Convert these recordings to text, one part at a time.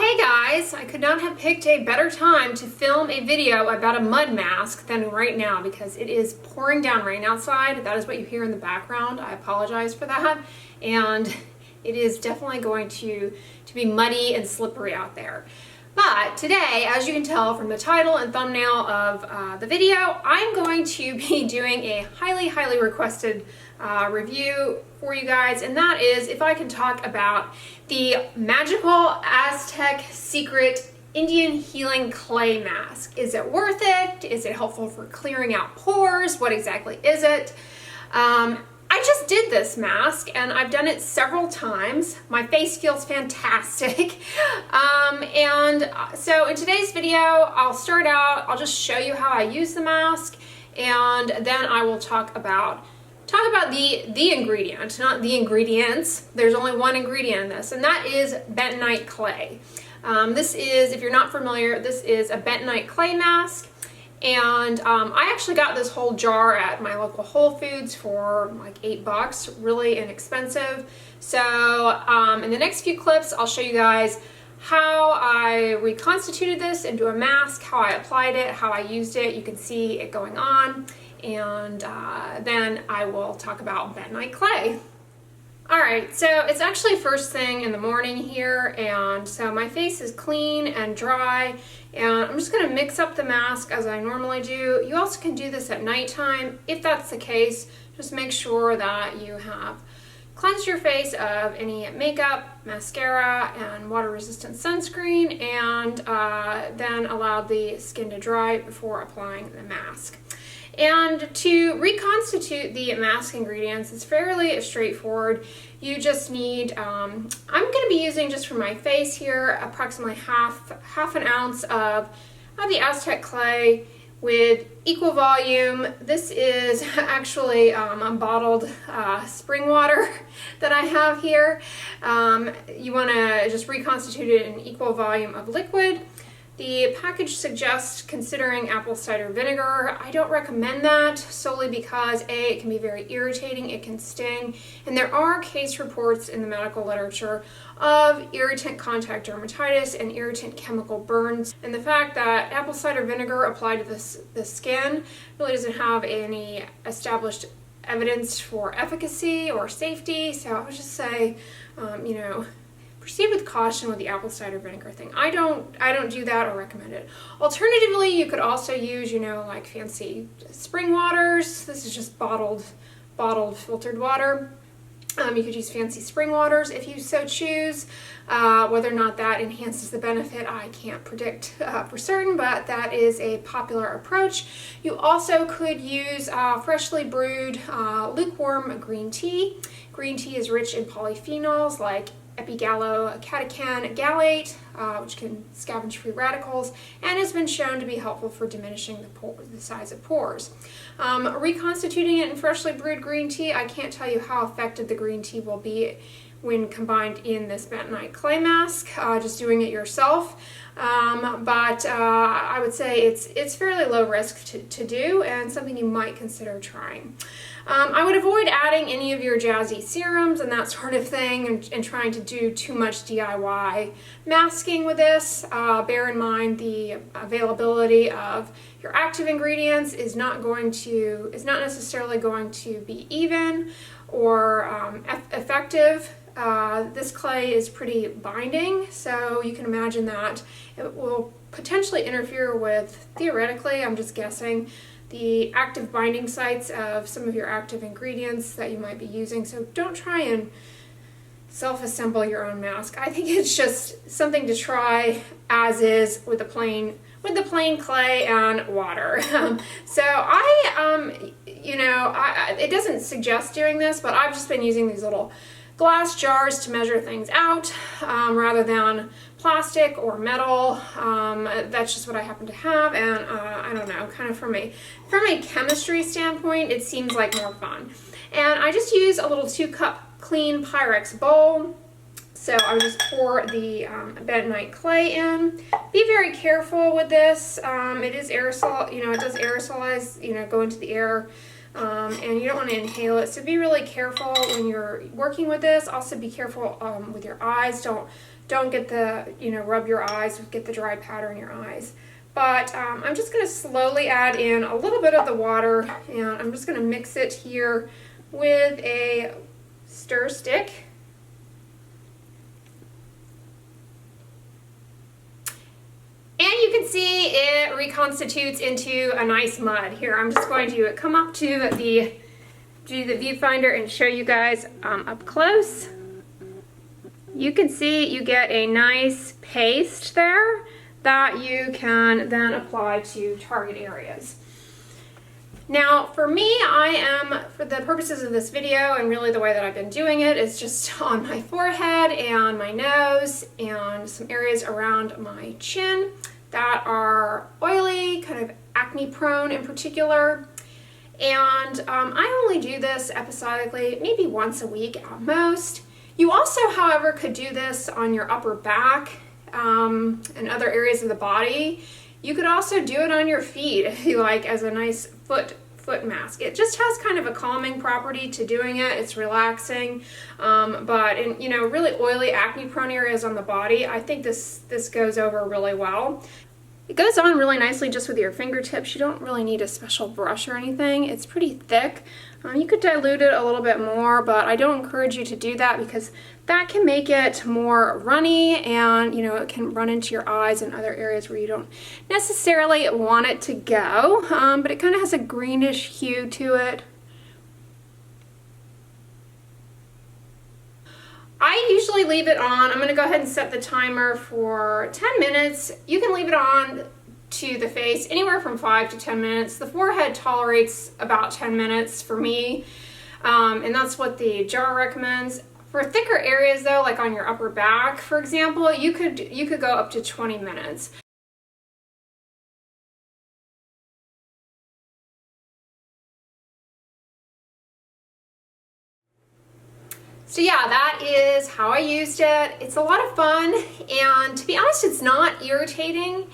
Hey guys, I could not have picked a better time to film a video about a mud mask than right now because it is pouring down rain outside. That is what you hear in the background. I apologize for that. And it is definitely going to be muddy and slippery out there. But today, as you can tell from the title and thumbnail of the video, I'm going to be doing a highly requested review for you guys, and that is if I can talk about the magical Aztec secret Indian healing clay mask. Is it worth it? Is it helpful for clearing out pores? What exactly is it? I just did this mask and I've done it several times. My face feels fantastic. So in today's video, I'll start out, I'll just show you how I use the mask, and then I will talk about the ingredient, not the ingredients. There's only one ingredient in this, and that is bentonite clay. This is, if you're not familiar, this is a bentonite clay mask. And I actually got this whole jar at my local Whole Foods for like $8, really inexpensive. So in the next few clips, I'll show you guys how I reconstituted this into a mask, how I applied it, how I used it. You can see it going on. And then I will talk about bentonite clay. Alright, so it's actually first thing in the morning here, and so my face is clean and dry, and I'm just going to mix up the mask as I normally do. You also can do this at nighttime. If that's the case, just make sure that you have cleansed your face of any makeup, mascara, and water-resistant sunscreen, and then allow the skin to dry before applying the mask. And to reconstitute the mask ingredients, it's fairly straightforward. You just need, I'm going to be using just for my face here, approximately half an ounce of the Aztec clay with equal volume. This is actually unbottled spring water that I have here. You want to just reconstitute it in equal volume of liquid. The package suggests considering apple cider vinegar. I don't recommend that solely because A, it can be very irritating, it can sting, and there are case reports in the medical literature of irritant contact dermatitis and irritant chemical burns. And the fact that apple cider vinegar applied to the skin really doesn't have any established evidence for efficacy or safety, so I would just say, you know, proceed with caution with the apple cider vinegar thing. I don't do that or recommend it. Alternatively, you could also use, you know, like fancy spring waters. This is just bottled filtered water. You could use fancy spring waters if you so choose. Whether or not that enhances the benefit, I can't predict for certain, but that is a popular approach. You also could use freshly brewed lukewarm green tea. Green tea is rich in polyphenols like epigallocatechin gallate, which can scavenge free radicals, and has been shown to be helpful for diminishing the size of pores. Reconstituting it in freshly brewed green tea, I can't tell you how effective the green tea will be when combined in this bentonite clay mask, just doing it yourself. But I would say it's fairly low risk to do and something you might consider trying. I would avoid adding any of your jazzy serums and that sort of thing and trying to do too much DIY masking with this. Bear in mind the availability of your active ingredients is not necessarily going to be even or effective. This clay is pretty binding, so you can imagine that it will potentially interfere with, theoretically, I'm just guessing, the active binding sites of some of your active ingredients that you might be using. So don't try and self-assemble your own mask. I think it's just something to try as is with the plain clay and water. So it doesn't suggest doing this, but I've just been using these little glass jars to measure things out rather than plastic or metal. That's just what I happen to have, and I don't know, kind of from a chemistry standpoint, it seems like more fun. And I just use a little 2-cup clean Pyrex bowl. So I would just pour the bentonite clay in. Be very careful with this. It is aerosol, you know, it does aerosolize, you know, go into the air. And you don't want to inhale it, so be really careful when you're working with this. Also be careful with your eyes. Don't don't get the, you know, rub your eyes, get the dry powder in your eyes. But I'm just going to slowly add in a little bit of the water, and I'm just going to mix it here with a stir stick. And you can see it reconstitutes into a nice mud. Here, I'm just going to come up to the viewfinder and show you guys up close. You can see you get a nice paste there that you can then apply to target areas. Now, for me, for the purposes of this video, and really the way that I've been doing it, is just on my forehead and my nose and some areas around my chin that are oily, kind of acne prone in particular. And I only do this episodically, maybe once a week at most. You also, however, could do this on your upper back and other areas of the body. You could also do it on your feet if you like, as a nice foot mask. It just has kind of a calming property to doing it. It's relaxing, but in, you know, really oily acne prone areas on the body, I think this goes over really well. It goes on really nicely just with your fingertips. You don't really need a special brush or anything. It's pretty thick. You could dilute it a little bit more, but I don't encourage you to do that because that can make it more runny, and you know, it can run into your eyes and other areas where you don't necessarily want it to go, but it kind of has a greenish hue to it. I usually leave it on. I'm going to go ahead and set the timer for 10 minutes. You can leave it on to the face anywhere from 5 to 10 minutes. The forehead tolerates about 10 minutes for me, and that's what the jar recommends. For thicker areas though, like on your upper back, for example, you could go up to 20 minutes. So yeah, that is how I used it. It's a lot of fun, and to be honest, it's not irritating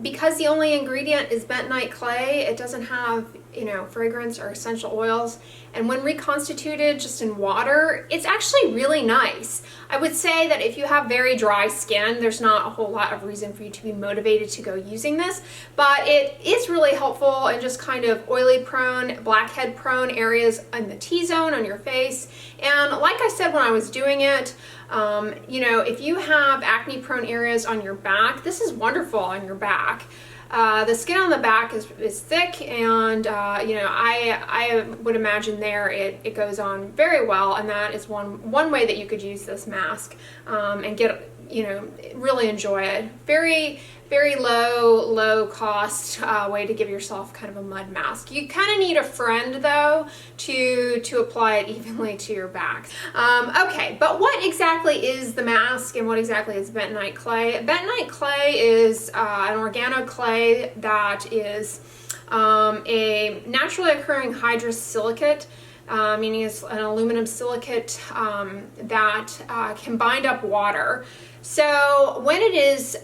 because the only ingredient is bentonite clay. It doesn't have, you know, fragrance or essential oils, and when reconstituted just in water, it's actually really nice. I would say that if you have very dry skin, there's not a whole lot of reason for you to be motivated to go using this, but it is really helpful in just kind of oily prone, blackhead prone areas in the T-zone on your face. And like I said when I was doing it, you know, if you have acne prone areas on your back, this is wonderful on your back. The skin on the back is thick, and you know, I would imagine there it goes on very well, and that is one way that you could use this mask and get, you know, really enjoy it. Very low cost way to give yourself kind of a mud mask. You kind of need a friend though to apply it evenly to your back. Okay, but what exactly is the mask and what exactly is bentonite clay? Bentonite clay is an organo clay that is a naturally occurring hydrous silicate, meaning it's an aluminum silicate that can bind up water. So when it is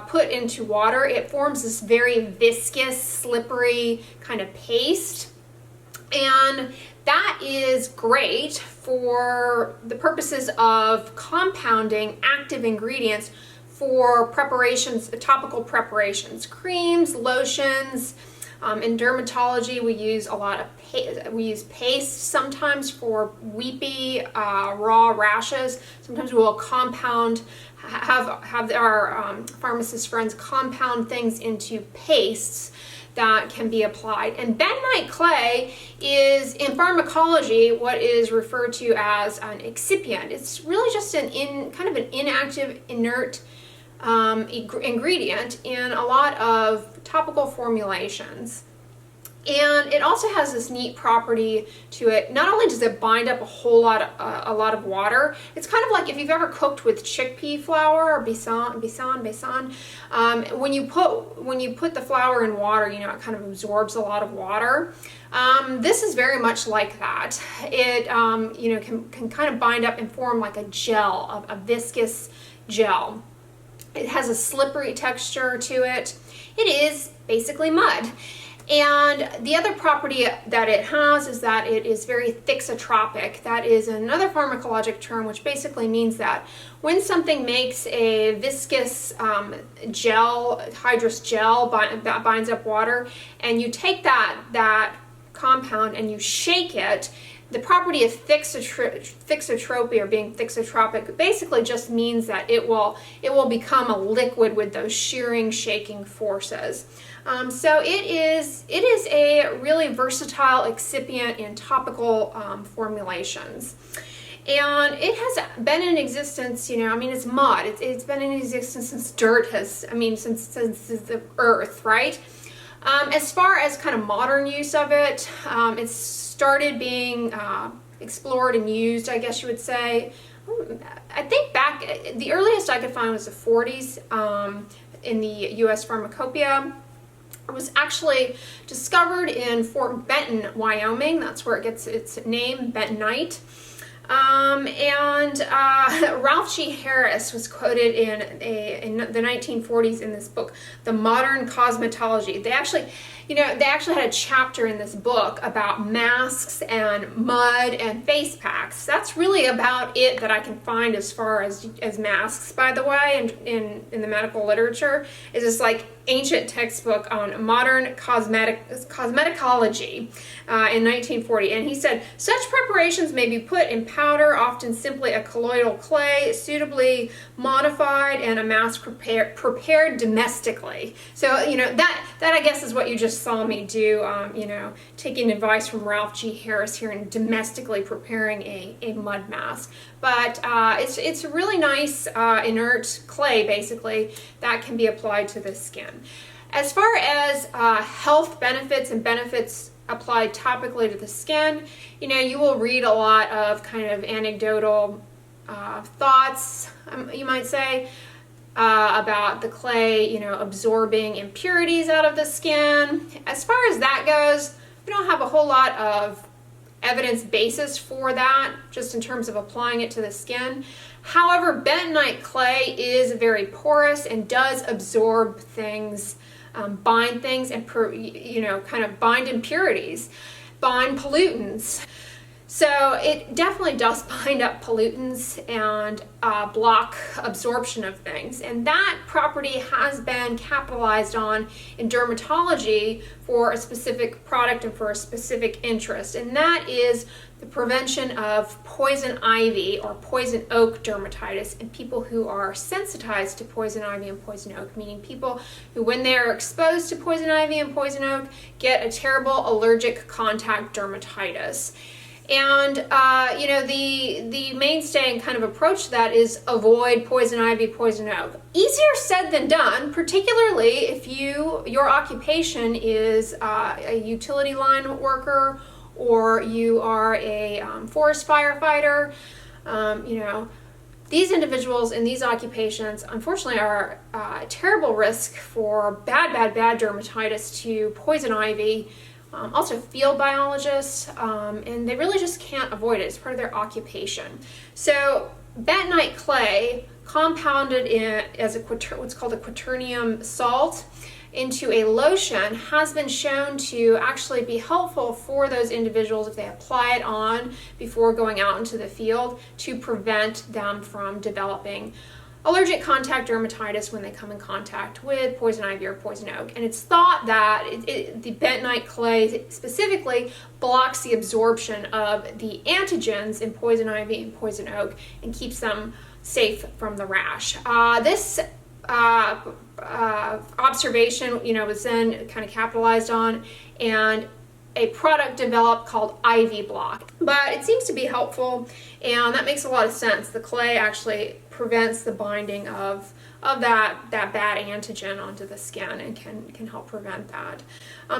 put into water, it forms this very viscous, slippery kind of paste, and that is great for the purposes of compounding active ingredients for preparations, topical preparations, creams, lotions. In dermatology, we use a lot of paste sometimes for weepy, raw rashes. Sometimes we'll compound, have our pharmacist friends compound things into pastes that can be applied. And bentonite clay is, in pharmacology, what is referred to as an excipient. It's really just kind of an inactive, inert ingredient in a lot of topical formulations. And it also has this neat property to it. Not only does it bind up a lot of water, it's kind of like if you've ever cooked with chickpea flour or besan. When you put the flour in water, you know, it kind of absorbs a lot of water. This is very much like that. It you know, can kind of bind up and form like a gel, a viscous gel. It has a slippery texture to it. It is basically mud. And the other property that it has is that it is very thixotropic. That is another pharmacologic term, which basically means that when something makes a viscous gel, hydrous gel that binds up water, and you take that compound and you shake it, the property of thixotropy, or being thixotropic, basically just means that it will become a liquid with those shearing, shaking forces. So it is a really versatile excipient in topical formulations. And it has been in existence, you know, I mean, it's mud. It's been in existence since dirt has, I mean, since the earth, right? As far as kind of modern use of it, it's started being explored and used, I guess you would say. I think back, the earliest I could find was the 40s in the U.S. Pharmacopoeia. It was actually discovered in Fort Benton, Wyoming. That's where it gets its name, bentonite. Ralph G. Harris was quoted in the 1940s in this book, The Modern Cosmetology. They actually had a chapter in this book about masks and mud and face packs. That's really about it that I can find as far as masks, by the way, in the medical literature. Is this like ancient textbook on modern cosmeticology in 1940. And he said, such preparations may be put in powder, often simply a colloidal clay, suitably modified, and a mask prepared domestically. So, you know, that I guess is what you just saw me do, you know, taking advice from Ralph G. Harris here and domestically preparing a mud mask. But it's a really nice inert clay, basically, that can be applied to the skin. As far as health benefits and benefits applied topically to the skin, you know, you will read a lot of kind of anecdotal thoughts, you might say, about the clay, you know, absorbing impurities out of the skin. As far as that goes, we don't have a whole lot of evidence basis for that, just in terms of applying it to the skin. However, bentonite clay is very porous and does absorb things, bind things, and you know, kind of bind impurities, bind pollutants. So it definitely does bind up pollutants and block absorption of things. And that property has been capitalized on in dermatology for a specific product and for a specific interest. And that is the prevention of poison ivy or poison oak dermatitis in people who are sensitized to poison ivy and poison oak, meaning people who, when they are exposed to poison ivy and poison oak, get a terrible allergic contact dermatitis. And, you know, the mainstay and kind of approach to that is avoid poison ivy, poison oak. Easier said than done, particularly if your occupation is a utility line worker, or you are a forest firefighter. You know, these individuals in these occupations, unfortunately, are at terrible risk for bad dermatitis to poison ivy. Also field biologists, and they really just can't avoid it. It's part of their occupation. So bentonite clay, compounded in as what's called a quaternium salt, into a lotion, has been shown to actually be helpful for those individuals if they apply it on before going out into the field, to prevent them from developing allergic contact dermatitis when they come in contact with poison ivy or poison oak. And it's thought that the bentonite clay specifically blocks the absorption of the antigens in poison ivy and poison oak and keeps them safe from the rash. This observation, you know, was then kind of capitalized on, and a product developed called Ivy Block. But it seems to be helpful, and that makes a lot of sense. The clay actually prevents the binding of that bad antigen onto the skin and can help prevent that.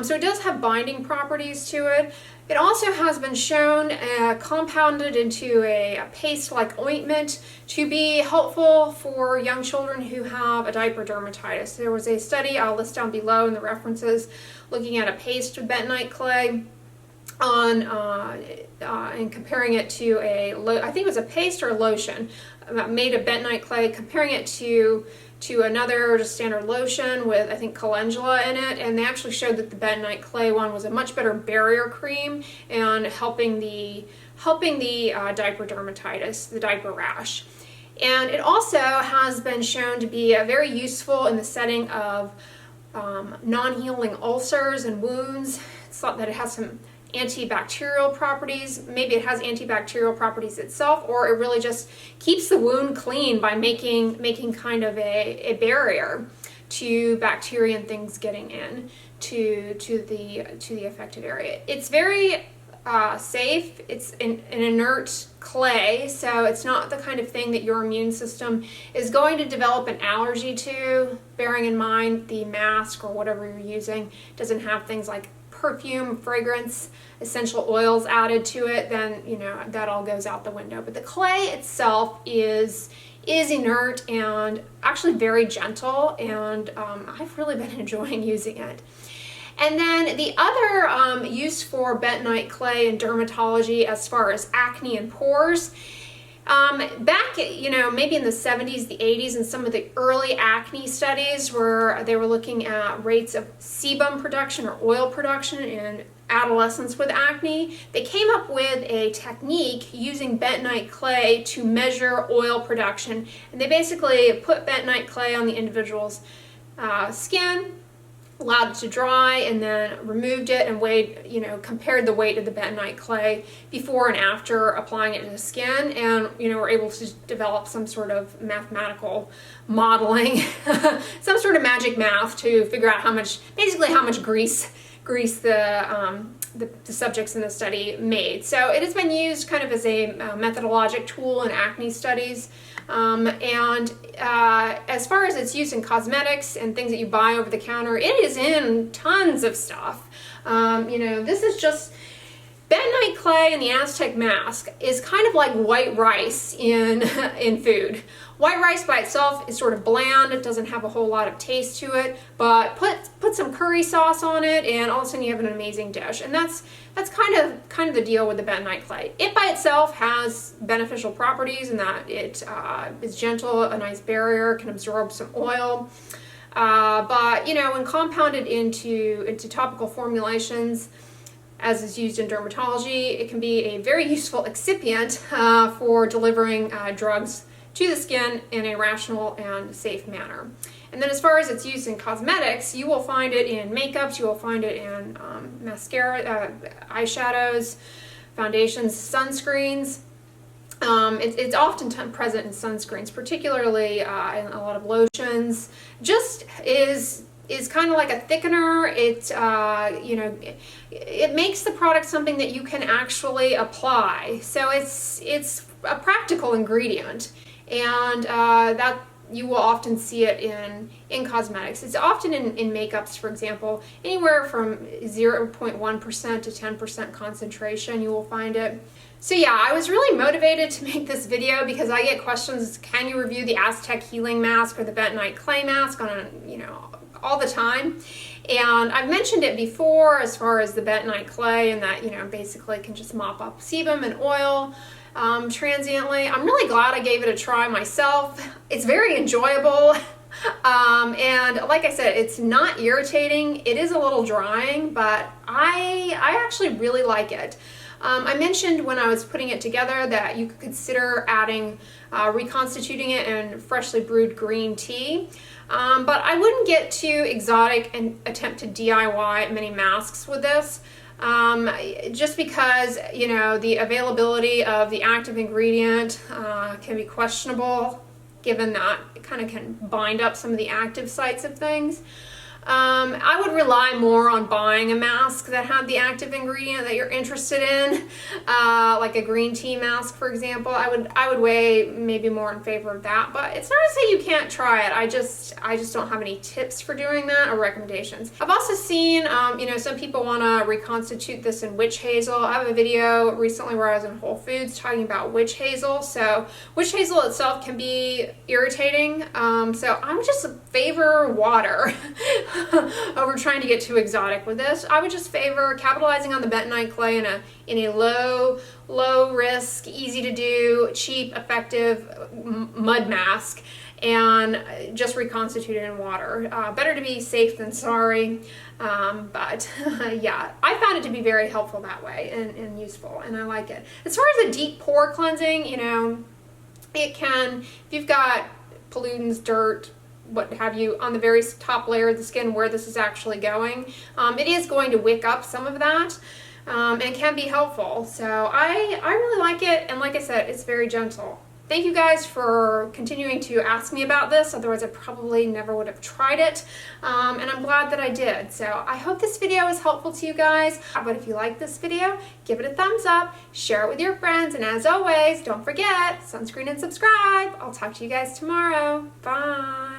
So it does have binding properties to it. It also has been shown compounded into a paste-like ointment to be helpful for young children who have a diaper dermatitis. There was a study I'll list down below in the references looking at a paste with bentonite clay on and comparing it to I think it was a paste or a lotion made of bentonite clay, comparing it to to another just standard lotion with, I think, calendula in it, and they actually showed that the bentonite clay one was a much better barrier cream and helping the diaper dermatitis, the diaper rash. And it also has been shown to be very useful in the setting of non-healing ulcers and wounds. It's thought that it has some antibacterial properties. Maybe it has antibacterial properties itself, or it really just keeps the wound clean by making kind of a barrier to bacteria and things getting in to the affected area. It's very safe. It's an inert clay, so it's not the kind of thing that your immune system is going to develop an allergy to, bearing in mind the mask or whatever you're using doesn't have things like perfume, fragrance, essential oils added to it. Then, you know, that all goes out the window. But the clay itself is inert and actually very gentle, and I've really been enjoying using it. And then the other use for bentonite clay in dermatology as far as acne and pores, back, you know, maybe in the 70s, the 80s, and some of the early acne studies where they were looking at rates of sebum production or oil production in adolescents with acne, they came up with a technique using bentonite clay to measure oil production. And they basically put bentonite clay on the individual's skin, allowed it to dry, and then removed it and weighed, you know, compared the weight of the bentonite clay before and after applying it to the skin, and, you know, were able to develop some sort of mathematical modeling, some sort of magic math to figure out how much grease the subjects in the study made. So it has been used kind of as a methodologic tool in acne studies. As far as its use in cosmetics and things that you buy over the counter, it is in tons of stuff. You know, this is just bentonite clay, and the Aztec mask is kind of like white rice in food. White rice by itself is sort of bland. It doesn't have a whole lot of taste to it, but put some curry sauce on it, and all of a sudden you have an amazing dish. And that's kind of the deal with the bentonite clay. It by itself has beneficial properties in that it is gentle, a nice barrier, can absorb some oil. But, you know, when compounded into topical formulations, as is used in dermatology, it can be a very useful excipient for delivering drugs to the skin in a rational and safe manner. And then as far as its use in cosmetics, you will find it in makeups, you will find it in mascara, eyeshadows, foundations, sunscreens. It's often present in sunscreens, particularly in a lot of lotions. Just is kind of like a thickener. It you know, it makes the product something that you can actually apply. So it's a practical ingredient, and that you will often see it in cosmetics. It's often in makeups, for example, anywhere from 0.1% to 10% concentration you will find it. So yeah, I was really motivated to make this video because I get questions, can you review the Aztec healing mask or the bentonite clay mask on, you know, all the time. And I've mentioned it before as far as the bentonite clay, and that, you know, basically can just mop up sebum and oil transiently. I'm really glad I gave it a try myself. It's very enjoyable. And like I said, it's not irritating. It is a little drying, but I actually really like it. I mentioned when I was putting it together that you could consider adding, reconstituting it in freshly brewed green tea. But I wouldn't get too exotic and attempt to DIY many masks with this. Just because, you know, the availability of the active ingredient can be questionable, given that it kind of can bind up some of the active sites of things. I would rely more on buying a mask that had the active ingredient that you're interested in, like a green tea mask, for example. I would weigh maybe more in favor of that, but it's not to say you can't try it. I just don't have any tips for doing that or recommendations. I've also seen, you know, some people want to reconstitute this in witch hazel. I have a video recently where I was in Whole Foods talking about witch hazel. So witch hazel itself can be irritating. So I'm just favor water. Over trying to get too exotic with this. I would just favor capitalizing on the bentonite clay in a low risk, easy to do, cheap, effective mud mask, and just reconstitute it in water. Better to be safe than sorry. But yeah, I found it to be very helpful that way and useful, and I like it. As far as a deep pore cleansing, you know, it can, if you've got pollutants, dirt, what have you, on the very top layer of the skin where this is actually going, it is going to wick up some of that, and can be helpful. So I really like it, and like I said, it's very gentle. Thank you guys for continuing to ask me about this, otherwise I probably never would have tried it, and I'm glad that I did. So I hope this video was helpful to you guys, but if you like this video, give it a thumbs up, share it with your friends, and as always, don't forget, sunscreen and subscribe. I'll talk to you guys tomorrow. Bye!